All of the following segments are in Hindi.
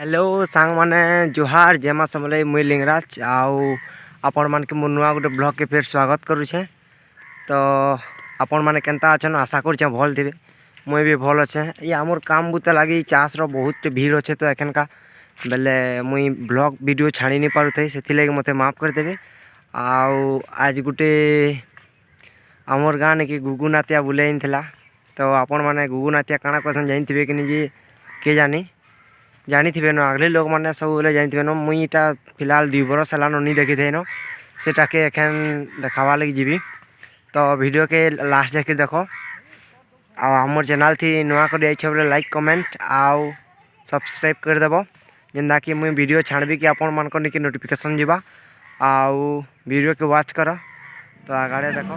हेलो सांग माने जोहार जेमा समले मुई लिंगराज आपण मान के मो नुआ गोटे ब्लॉग के फिर स्वागत करुछे। तो आपण माने केनता अछन आशा करछे भल थिबे। मुई भी भल अच्छे। ये आमर काम बुते लगी चाष रो बहुत भीड़ अच्छे। तो एखन का बेले मुई ब्लॉग वीडियो छाड़ी नहीं पारू थे से लगे मते माफ कर देबे। आज गुटे आमर गाँ ने कि गुगु नातिया बुलेइन थिला। तो आपण माने गुगु नातिया काना पसंद जाइन थिबे कि नहीं के जानी जानी थे न अगले लोग मैंने सब बोले जानी न मुई इटा फिलहाल 2 बरस है नहीं देखी थे न सेटा के एखन देखावा लगी जीवी। तो वीडियो के लास्ट जाके देखो आमर चैनल थी नुआ कर बोले लाइक कमेंट आउ सब्सक्राइब कर देव जेनता कि मुई वीडियो छाड़बी कि आपण मान को नोटिफिकेशन जीवा आउ वीडियो के वॉच कर। तो आगे देखो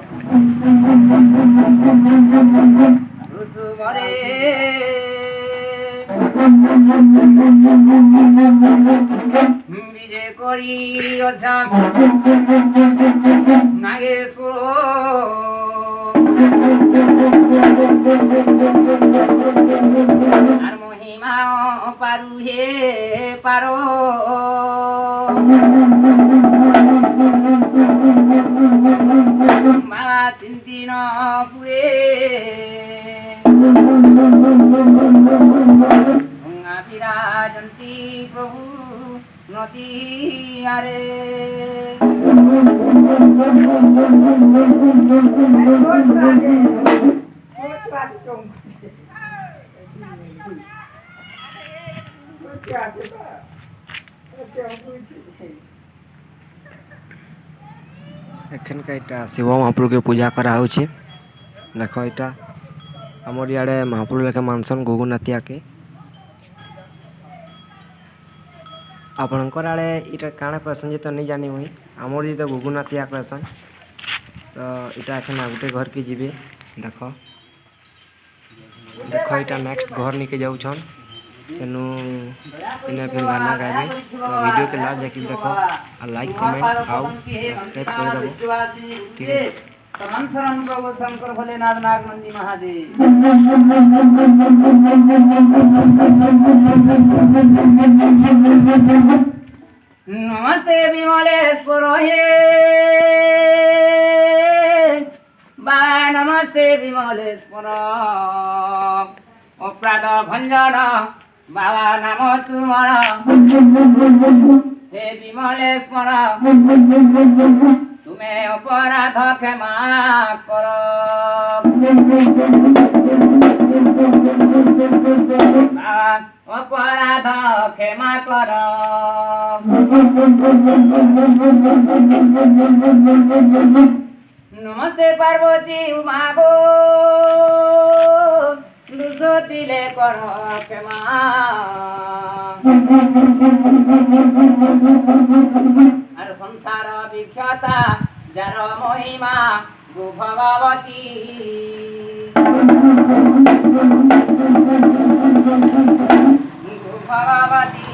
বিজে করি অঝা নাগেশ্বর আর মহিমা পারু হে পারো মা চিন্তি ন পুরে বিরাজন্তি প্রভু নদী আরে एखन का इटा शिव महाप्रभु के पूजा करा होछि। देखो इटा हमर इाड़े महाप्रभु लेके मानसन गुगु नातिया के आपणकर आड़े इटा काଣା कहसन जे तो नहीं जानी मुई आमर जी तो गुगु नातिया कहसन। तो इटा एखन गोटे घर के जीवे देखो देखो इटा नेक्स्ट घर निके जाउछन सेनु इने फिर गाना गाबे। तो वीडियो के लास्ट जाके देखो और लाइक कमेंट आउ सब्सक्राइब कर देबो ठीक है। शरण शरण प्रभु शंकर भोलेनाथ नाग नंदी महादेव नमस्ते विमलेश्वर हे बा नमस्ते विमलेश्वर अपराध भंजन बाबा नाम तुम्हारा हे विमलेश्वर तुम्हें अपराध क्षमा करो अपराध क्षमा करो नमस्ते पार्वती उमा गो दुसोतिले करो क्षमा और संसार विख्याता जार महिमा गो भगवती गो भगवती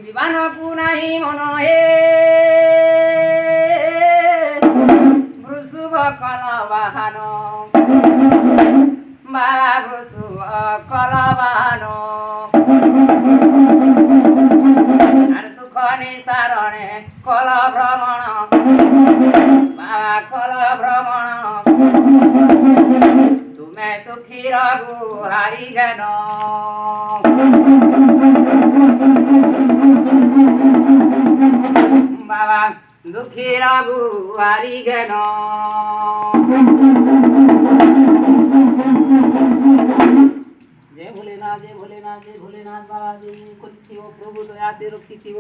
विवान पुनाही मन हे वृषभ कल वाहन वृषभ कल वाहन আর দুঃখ নিস্তারণে কল ভ্রমণ কল ভ্রমণ তুমি দুঃখী রঘু হারি জ্ঞান বাবা দুঃখী রঘু হারি জ্ঞান जय भोलेनाथ जय भोलेनाथ जय भोलेनाथ बाबा जय करथिव प्रभु दयाते रखिथिव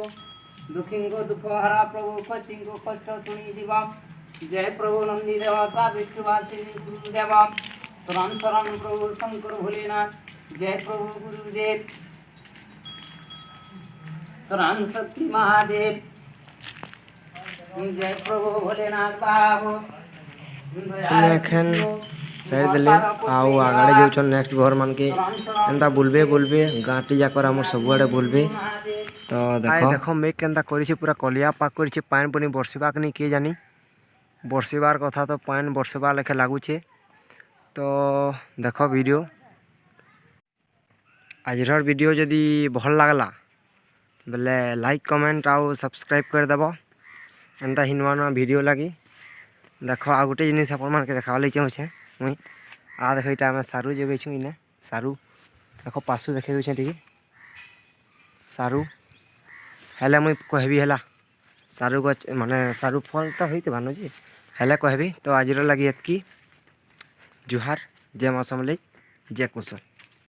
दुखिंगो दुख हरा प्रभु कष्टिंगो कष्ट सुनी जीव जय प्रभु नंदी देवता विष्णुवासिनी गुरुदेव शरण शरण प्रभु शंकर भोलेनाथ जय प्रभु गुरुदेव शरण शक्ति महादेव जय प्रभु भोलेनाथ बाबू साइड देले आउ आगाड़े जाऊन नेक्स्ट घर मान के एंता बुलबे बुलबे गाँटी जाकर आम सब आड़े बुलबे तो देख मेघ केन्ता कर पूरा कलिया पाक कर पान पुनी बरसबाक नहीं किए जानी बरसबार कथा तो पान बरसबा लेखे लगुचे। तो देख वीडियो आज वीडियो जदि भल लगला बेले लाइक कमेंट आउ सब्सक्राइब करदेव एंता ही नुआ नुआ वीडियो लगी। देख आ गोटे जिनिस आपण के देखा चाहूँचे मुई आ देख यहाँ आम सारू जगैछु इने सारू देख पासु देखे दूचे टी सारू हेले मुई कहबी है सारू गच माने सारू फल तो होते भानु जी हेले कहबी। तो आज लगी एतकी जुहार जय माँ समलेई जय कुशल।